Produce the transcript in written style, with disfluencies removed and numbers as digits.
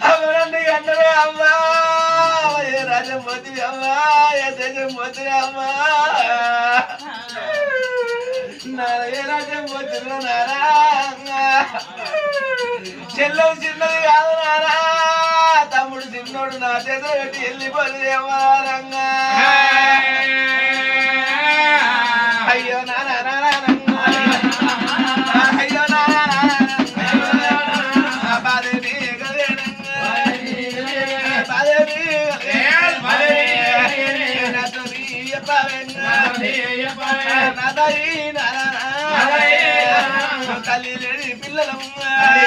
అవరండి అందరే అమ్మా ఏ రాజ్యం పోతుంది అమ్మా ఏ దేశం పోతుంది అమ్మా ఏ రాజ్యం పోతుందో నారా చెల్లవు చిన్నది కాదు నారా తమ్ముడు చిన్నోడు నా చేతులు పెట్టి వెళ్ళిపోతుంది అమ్మా రంగా అయ్యో నానా నానా అయ్యో నానా బాదేవి బాదేవి తల్లి లేని పిల్లలు ఉన్నావే